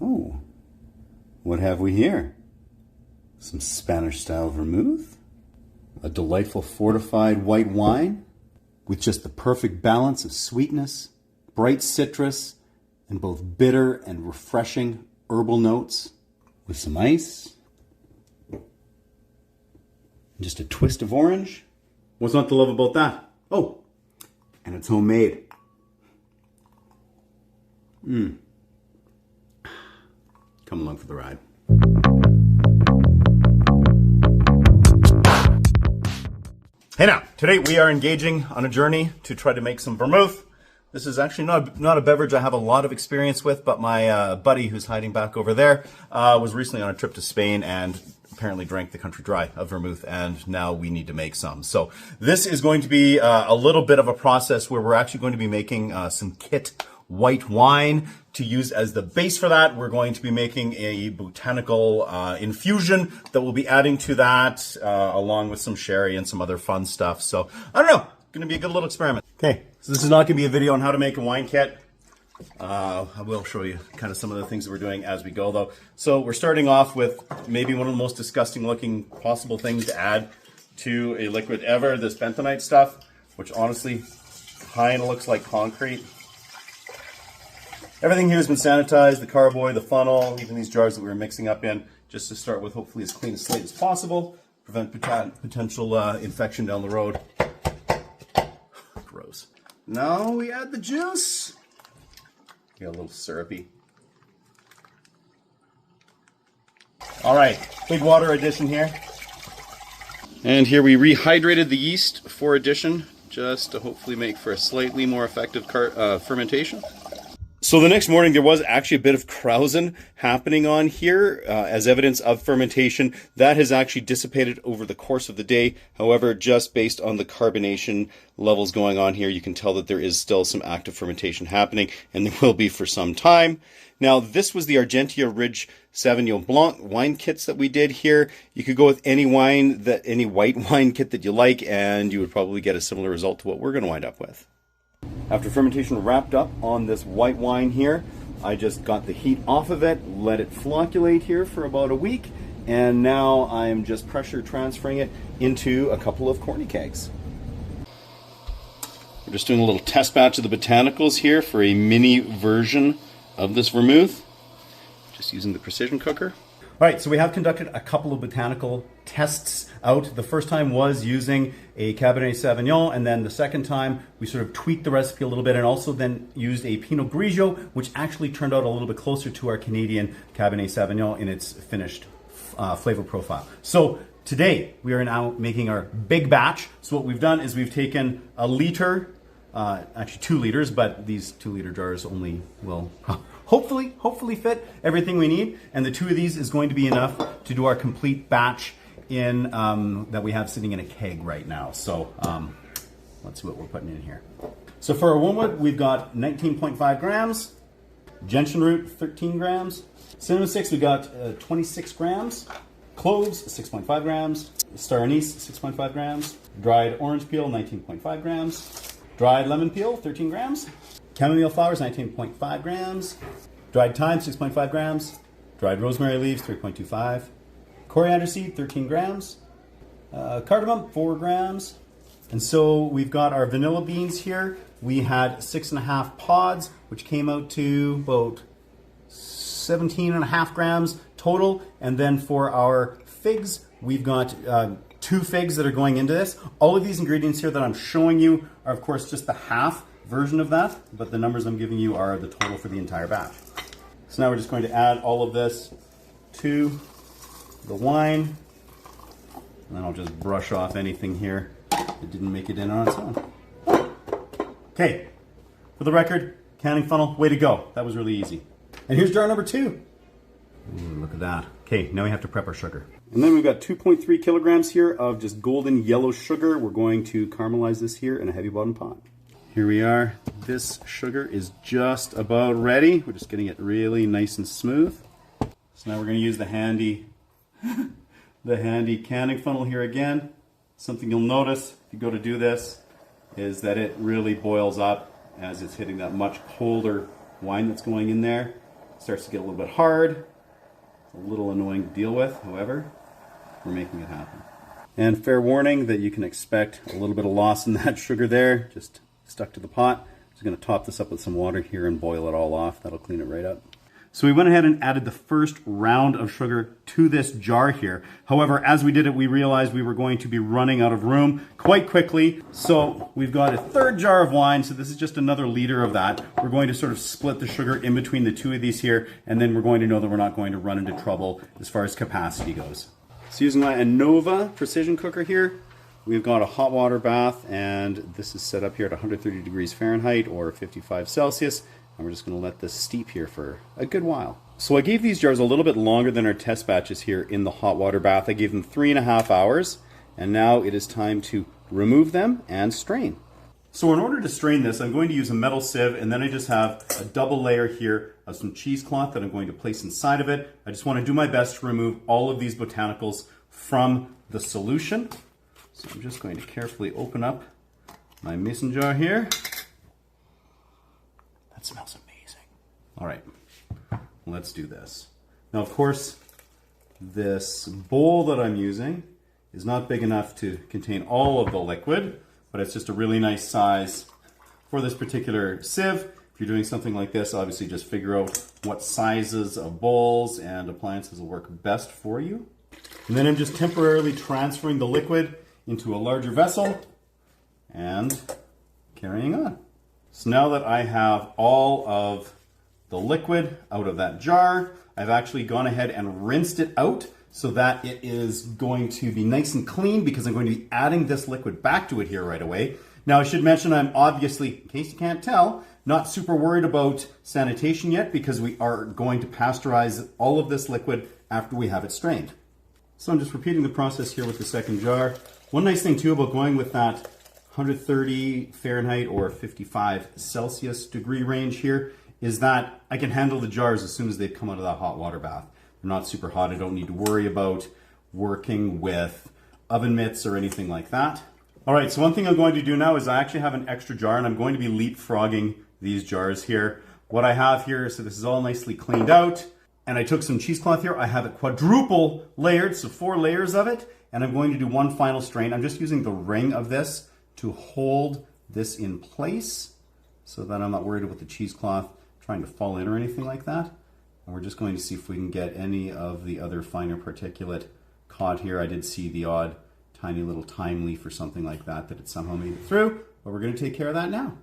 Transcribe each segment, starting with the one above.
Oh, what have we here? Some Spanish-style vermouth, a delightful fortified white wine with just the perfect balance of sweetness, bright citrus, and both bitter and refreshing herbal notes, with some ice, and just a twist of orange. What's not to love about that? Oh, and it's homemade. Come along for the ride. Hey now, today we are engaging on a journey to try to make some vermouth. This is actually not a beverage I have a lot of experience with, but my buddy who's hiding back over there was recently on a trip to Spain and apparently drank the country dry of vermouth, and now we need to make some. So this is going to be a little bit of a process where we're actually going to be making some kit white wine to use as the base for that. We're going to be making a botanical infusion that we'll be adding to that along with some sherry and some other fun stuff. So I don't know, going to be a good little experiment. Okay, so this is not going to be a video on how to make a wine kit. I will show you kind of some of the things that we're doing as we go though. So we're starting off with maybe one of the most disgusting looking possible things to add to a liquid ever, this bentonite stuff, which honestly kind of looks like concrete. Everything here has been sanitized, the carboy, the funnel, even these jars that we were mixing up in, just to start with hopefully as clean a slate as possible, prevent potential infection down the road. Gross. Now we add the juice. Get a little syrupy. All right, big water addition here. And here we rehydrated the yeast for addition, just to hopefully make for a slightly more effective fermentation. So the next morning there was actually a bit of krausen happening on here as evidence of fermentation. That has actually dissipated over the course of the day. However, just based on the carbonation levels going on here, you can tell that there is still some active fermentation happening, and there will be for some time. Now, this was the Argentia Ridge Sauvignon Blanc wine kits that we did here. You could go with any white wine kit that you like, and you would probably get a similar result to what we're going to wind up with. After fermentation wrapped up on this white wine here, I just got the heat off of it, let it flocculate here for about a week, and now I'm just pressure transferring it into a couple of corny kegs. We're just doing a little test batch of the botanicals here for a mini version of this vermouth, just using the precision cooker. All right, so we have conducted a couple of botanical tests out. The first time was using a Cabernet Sauvignon, and then the second time we sort of tweaked the recipe a little bit and also then used a Pinot Grigio, which actually turned out a little bit closer to our Canadian Cabernet Sauvignon in its finished flavor profile. So today we are now making our big batch. So what we've done is we've taken a liter, actually 2 liters, but these 2-liter jars only will hopefully fit everything we need, and the 2 of these is going to be enough to do our complete batch in that we have sitting in a keg right now. So let's see what we're putting in here. So for our wormwood, we've got 19.5 grams, gentian root 13 grams, cinnamon sticks we've got 26 grams, cloves 6.5 grams, star anise 6.5 grams, dried orange peel 19.5 grams, dried lemon peel 13 grams, chamomile flowers 19.5 grams, dried thyme 6.5 grams, dried rosemary leaves 3.25, coriander seed 13 grams, cardamom 4 grams, and so we've got our vanilla beans here. We had 6.5 pods, which came out to about 17.5 grams total, and then for our figs, we've got 2 figs that are going into this. All of these ingredients here that I'm showing you are of course just the half version of that, but the numbers I'm giving you are the total for the entire batch. So now we're just going to add all of this to the wine, and then I'll just brush off anything here that didn't make it in on its own. Okay, for the record, canning funnel, way to go. That was really easy. And here's jar number 2. Ooh, look at that. Okay, now we have to prep our sugar. And then we've got 2.3 kilograms here of just golden yellow sugar. We're going to caramelize this here in a heavy bottom pot. Here we are. This sugar is just about ready. We're just getting it really nice and smooth. So now we're going to use the handy canning funnel here again. Something you'll notice if you go to do this is that it really boils up as it's hitting that much colder wine that's going in there. starts to get a little bit hard. It's a little annoying to deal with, however, we're making it happen. And fair warning that you can expect a little bit of loss in that sugar there, just stuck to the pot. Just going to top this up with some water here and boil it all off. That'll clean it right up. So we went ahead and added the first round of sugar to this jar here. However, as we did it, we realized we were going to be running out of room quite quickly. So we've got a third jar of wine. So this is just another liter of that. We're going to sort of split the sugar in between the two of these here, and then we're going to know that we're not going to run into trouble as far as capacity goes. So using my Anova precision cooker here, we've got a hot water bath, and this is set up here at 130 degrees Fahrenheit or 55 Celsius. And we're just going to let this steep here for a good while. So I gave these jars a little bit longer than our test batches here in the hot water bath. I gave them 3.5 hours, and now it is time to remove them and strain. So in order to strain this, I'm going to use a metal sieve, and then I just have a double layer here of some cheesecloth that I'm going to place inside of it. I just want to do my best to remove all of these botanicals from the solution. So I'm just going to carefully open up my mason jar here. That smells amazing. All right, let's do this. Now, of course, this bowl that I'm using is not big enough to contain all of the liquid, but it's just a really nice size for this particular sieve. If you're doing something like this, obviously just figure out what sizes of bowls and appliances will work best for you. And then I'm just temporarily transferring the liquid into a larger vessel and carrying on. So now that I have all of the liquid out of that jar, I've actually gone ahead and rinsed it out so that it is going to be nice and clean, because I'm going to be adding this liquid back to it here right away. Now I should mention I'm obviously, in case you can't tell, not super worried about sanitation yet, because we are going to pasteurize all of this liquid after we have it strained. So I'm just repeating the process here with the second jar. One nice thing too about going with that 130 Fahrenheit or 55 Celsius degree range here is that I can handle the jars as soon as they've come out of that hot water bath. They're not super hot. I don't need to worry about working with oven mitts or anything like that. All right, so one thing I'm going to do now is I actually have an extra jar, and I'm going to be leapfrogging these jars here. What I have here, so this is all nicely cleaned out, and I took some cheesecloth here. I have it quadruple layered, so 4 layers of it, and I'm going to do one final strain. I'm just using the ring of this to hold this in place so that I'm not worried about the cheesecloth trying to fall in or anything like that. And we're just going to see if we can get any of the other finer particulate caught here. I did see the odd tiny little thyme leaf or something like that it somehow made it through, but we're going to take care of that now.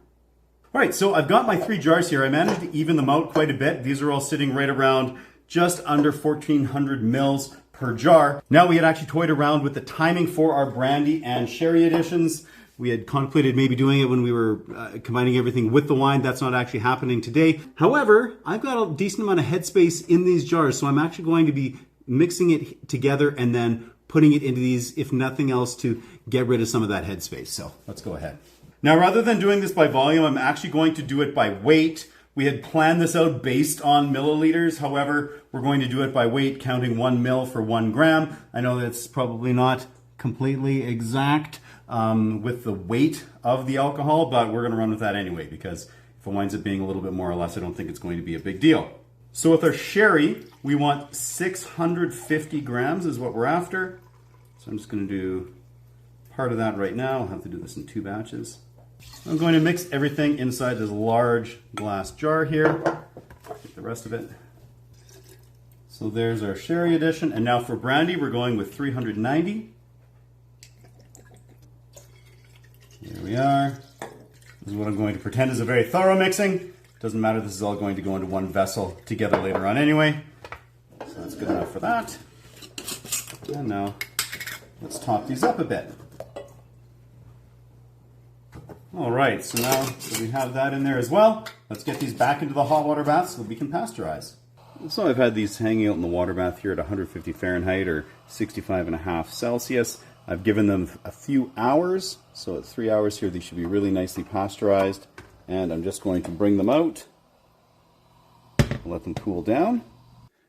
All right, so I've got my 3 jars here. I managed to even them out quite a bit. These are all sitting right around just under 1,400 mils per jar. Now, we had actually toyed around with the timing for our brandy and sherry additions. We had contemplated maybe doing it when we were combining everything with the wine. That's not actually happening today. However, I've got a decent amount of headspace in these jars, so I'm actually going to be mixing it together and then putting it into these, if nothing else, to get rid of some of that headspace. So let's go ahead. Now, rather than doing this by volume, I'm actually going to do it by weight. We had planned this out based on milliliters. However, we're going to do it by weight, counting 1 mil for 1 gram. I know that's probably not completely exact with the weight of the alcohol, but we're going to run with that anyway, because if it winds up being a little bit more or less, I don't think it's going to be a big deal. So with our sherry, we want 650 grams is what we're after. So I'm just going to do part of that right now. I'll have to do this in 2 batches. I'm going to mix everything inside this large glass jar here. Get the rest of it. So there's our sherry addition. And now for brandy, we're going with 390. Here we are. This is what I'm going to pretend is a very thorough mixing. Doesn't matter, this is all going to go into one vessel together later on anyway. So that's good enough for that. And now let's top these up a bit. All right, so now that we have that in there as well, let's get these back into the hot water bath so that we can pasteurize. So I've had these hanging out in the water bath here at 150 Fahrenheit or 65.5 Celsius. I've given them a few hours, so at 3 hours here, these should be really nicely pasteurized. And I'm just going to bring them out, let them cool down.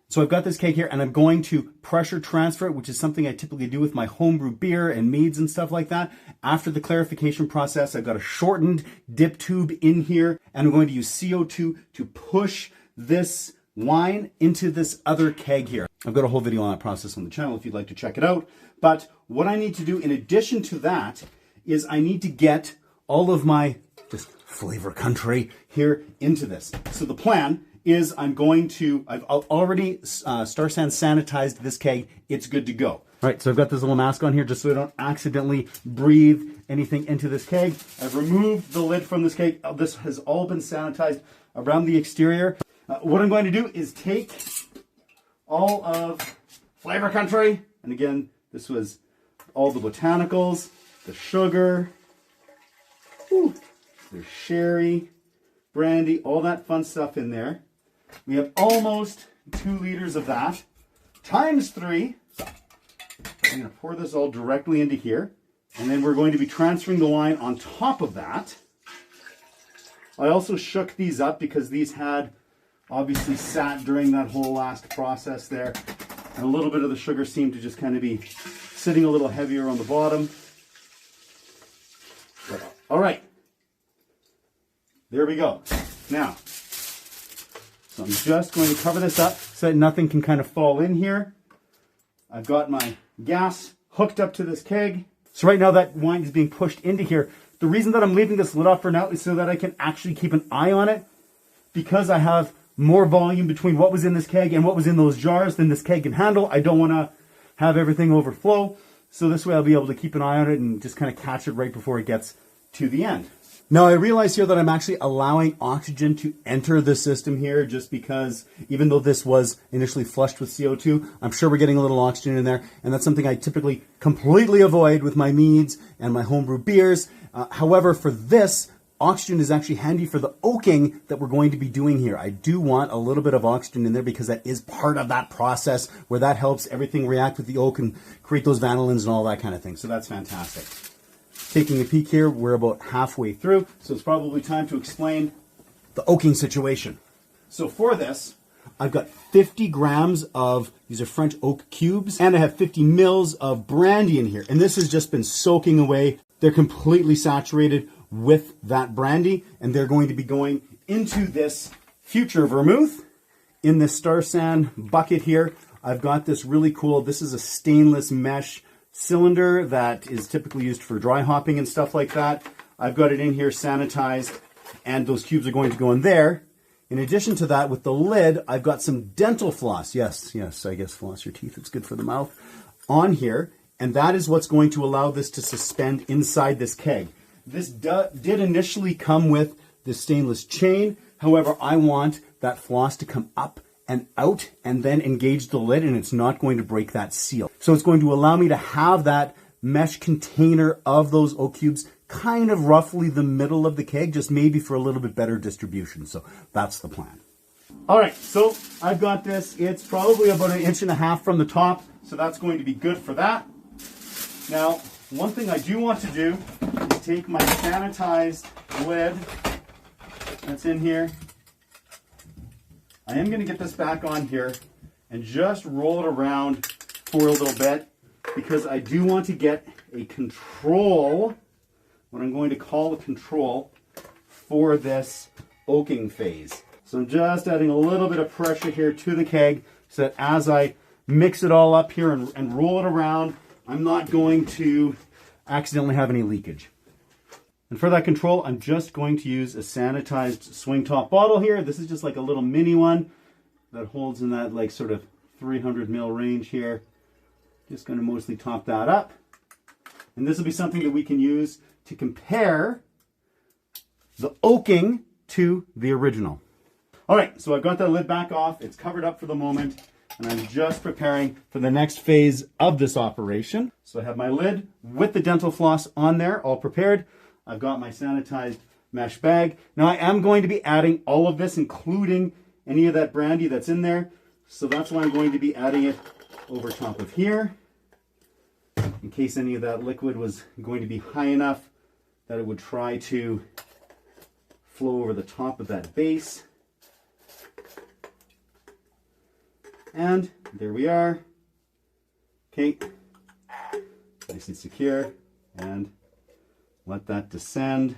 So I've got this keg here, and I'm going to pressure transfer it, which is something I typically do with my homebrew beer and meads and stuff like that. After the clarification process, I've got a shortened dip tube in here, and I'm going to use CO2 to push this wine into this other keg here. I've got a whole video on that process on the channel if you'd like to check it out. But what I need to do in addition to that is I need to get all of my just flavor country here into this. So the plan is I've already Star San sanitized this keg. It's good to go. All right, so I've got this little mask on here just so I don't accidentally breathe anything into this keg. I've removed the lid from this keg. This has all been sanitized around the exterior. What I'm going to do is take all of flavor country, and again, this was all the botanicals, the sugar, there's sherry, brandy, all that fun stuff in there. We have almost 2 liters of that, times 3. I'm going to pour this all directly into here, and then we're going to be transferring the wine on top of that. I also shook these up because these had obviously sat during that whole last process there, and a little bit of the sugar seemed to just kind of be sitting a little heavier on the bottom. All right, there we go. Now, so I'm just going to cover this up so that nothing can kind of fall in here. I've got my gas hooked up to this keg. So right now that wine is being pushed into here. The reason that I'm leaving this lid off for now is so that I can actually keep an eye on it, because I have more volume between what was in this keg and what was in those jars than this keg can handle. I don't want to have everything overflow. So this way I'll be able to keep an eye on it and just kind of catch it right before it gets to the end. Now I realize here that I'm actually allowing oxygen to enter the system here, just because even though this was initially flushed with CO2, I'm sure we're getting a little oxygen in there, and that's something I typically completely avoid with my meads and my homebrew beers. However, for this, oxygen is actually handy for the oaking that we're going to be doing here. I do want a little bit of oxygen in there because that is part of that process where that helps everything react with the oak and create those vanillins and all that kind of thing. So that's fantastic. Taking a peek here, we're about halfway through, so it's probably time to explain the oaking situation. So for this, I've got 50 grams of, these are French oak cubes, and I have 50 mils of brandy in here. And this has just been soaking away. They're completely saturated with that brandy, and they're going to be going into this future vermouth in this Star San bucket here. I've got this really cool, this is a stainless mesh cylinder that is typically used for dry hopping and stuff like that. I've got it in here sanitized, and those cubes are going to go in there. In addition to that, with the lid, I've got some dental floss. Yes, I guess floss your teeth. It's good for the mouth. On here, and that is what's going to allow this to suspend inside this keg. This did initially come with the stainless chain. However, I want that floss to come up and out and then engage the lid, and it's not going to break that seal. So it's going to allow me to have that mesh container of those oak cubes kind of roughly the middle of the keg, just maybe for a little bit better distribution. So that's the plan. All right, so I've got this. It's probably about 1.5 inches from the top, so that's going to be good for that. Now, one thing I do want to do is take my sanitized lid that's in here. I am going to get this back on here and just roll it around for a little bit, because I do want to get a control, what I'm going to call a control for this oaking phase. So I'm just adding a little bit of pressure here to the keg so that as I mix it all up here and roll it around, I'm not going to accidentally have any leakage. And for that control, I'm just going to use a sanitized swing top bottle here. This is just like a little mini one that holds in that like sort of 300 ml range here. Just going to mostly top that up. And this will be something that we can use to compare the oaking to the original. All right, so I've got that lid back off. It's covered up for the moment, and I'm just preparing for the next phase of this operation. So I have my lid with the dental floss on there, all prepared. I've got my sanitized mesh bag. Now I am going to be adding all of this, including any of that brandy that's in there. So that's why I'm going to be adding it over top of here, in case any of that liquid was going to be high enough that it would try to flow over the top of that base. And there we are. Okay, nice and secure, and let that descend.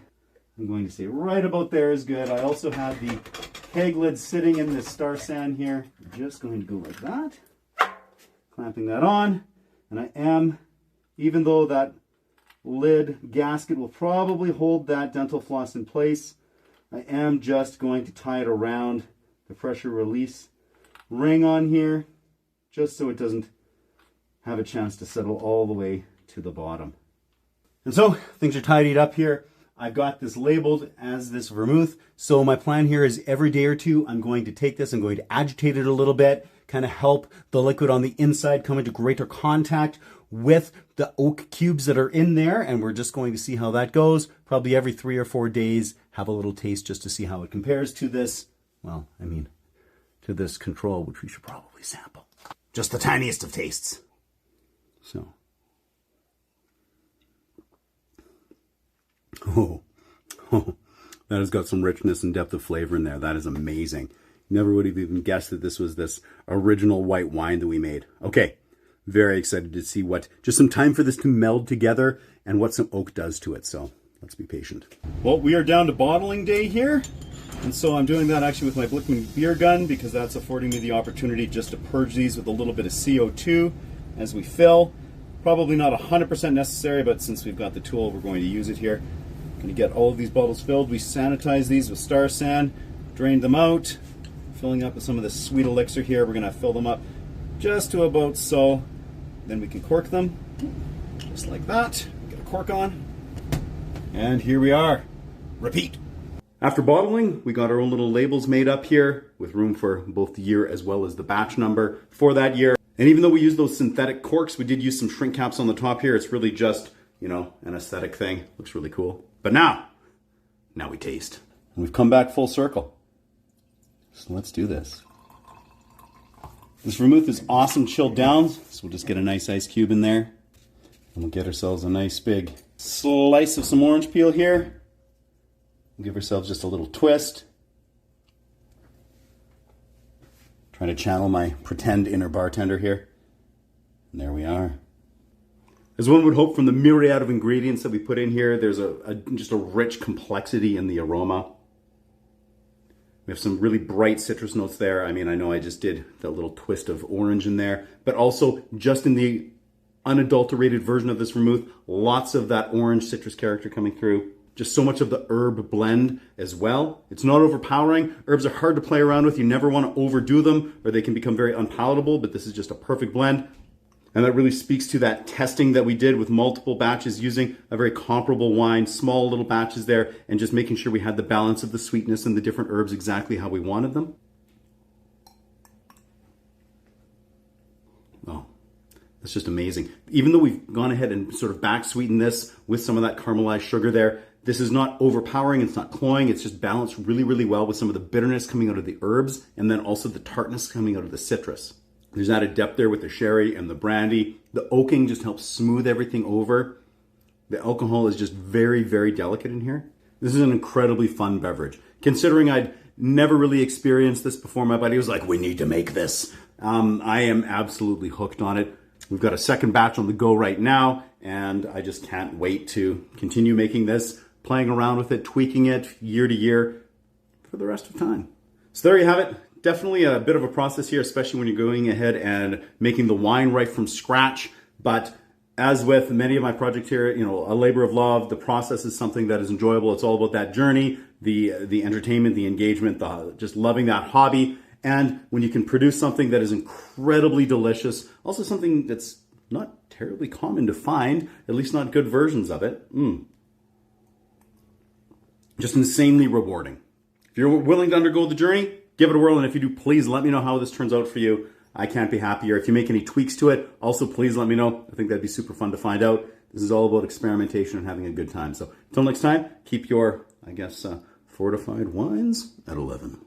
I'm going to say right about there is good. I also have the keg lid sitting in this star sand here. I'm just going to go like that, clamping that on. And I am, even though that lid gasket will probably hold that dental floss in place, I am just going to tie it around the pressure release ring on here, just so it doesn't have a chance to settle all the way to the bottom. And so things are tidied up here. I've got this labeled as this vermouth. So my plan here is every day or two, I'm going to take this, I'm going to agitate it a little bit, kind of help the liquid on the inside come into greater contact with the oak cubes that are in there. And we're just going to see how that goes. Probably every 3 or 4 days, have a little taste just to see how it compares to this, well, I mean, to this control, which we should probably sample. Just the tiniest of tastes. So. Oh, that has got some richness and depth of flavor in there. That is amazing. Never would have even guessed that this was this original white wine that we made. Okay, very excited to see just some time for this to meld together and what some oak does to it. So let's be patient. Well, we are down to bottling day here. And so I'm doing that actually with my Blickman beer gun because that's affording me the opportunity just to purge these with a little bit of CO2 as we fill. Probably not 100% necessary, but since we've got the tool, we're going to use it here. Going to get all of these bottles filled. We sanitize these with star sand, drain them out, filling up with some of this sweet elixir here. We're going to fill them up just to about so. Then we can cork them, just like that. Get a cork on, and here we are. Repeat. After bottling, we got our own little labels made up here with room for both the year as well as the batch number for that year. And even though we use those synthetic corks, we did use some shrink caps on the top here. It's really just, you know, an aesthetic thing. Looks really cool. But now we taste. And we've come back full circle. So let's do this. This vermouth is awesome chilled down. So we'll just get a nice ice cube in there. And we'll get ourselves a nice big slice of some orange peel here. We'll give ourselves just a little twist. Trying to channel my pretend inner bartender here. And there we are. As one would hope from the myriad of ingredients that we put in here, there's just a rich complexity in the aroma. We have some really bright citrus notes there. I mean, I know I just did that little twist of orange in there, but also just in the unadulterated version of this vermouth, lots of that orange citrus character coming through. Just so much of the herb blend as well. It's not overpowering. Herbs are hard to play around with. You never want to overdo them or they can become very unpalatable, but this is just a perfect blend. And that really speaks to that testing that we did with multiple batches using a very comparable wine, small little batches there, and just making sure we had the balance of the sweetness and the different herbs exactly how we wanted them. Oh, that's just amazing. Even though we've gone ahead and sort of back sweetened this with some of that caramelized sugar there, this is not overpowering, it's not cloying, it's just balanced really, really well with some of the bitterness coming out of the herbs and then also the tartness coming out of the citrus. There's added depth there with the sherry and the brandy. The oaking just helps smooth everything over. The alcohol is just very, very delicate in here. This is an incredibly fun beverage. Considering I'd never really experienced this before, my buddy was like, we need to make this. I am absolutely hooked on it. We've got a second batch on the go right now, and I just can't wait to continue making this, playing around with it, tweaking it year to year for the rest of time. So there you have it. Definitely a bit of a process here, especially when you're going ahead and making the wine right from scratch. But as with many of my projects here, you know, a labor of love, the process is something that is enjoyable. It's all about that journey, the entertainment, the engagement, just loving that hobby. And when you can produce something that is incredibly delicious, also something that's not terribly common to find, at least not good versions of it. Just insanely rewarding. If you're willing to undergo the journey, give it a whirl, and if you do, please let me know how this turns out for you. I can't be happier. If you make any tweaks to it, also please let me know. I think that'd be super fun to find out. This is all about experimentation and having a good time. So until next time, keep your, fortified wines at 11.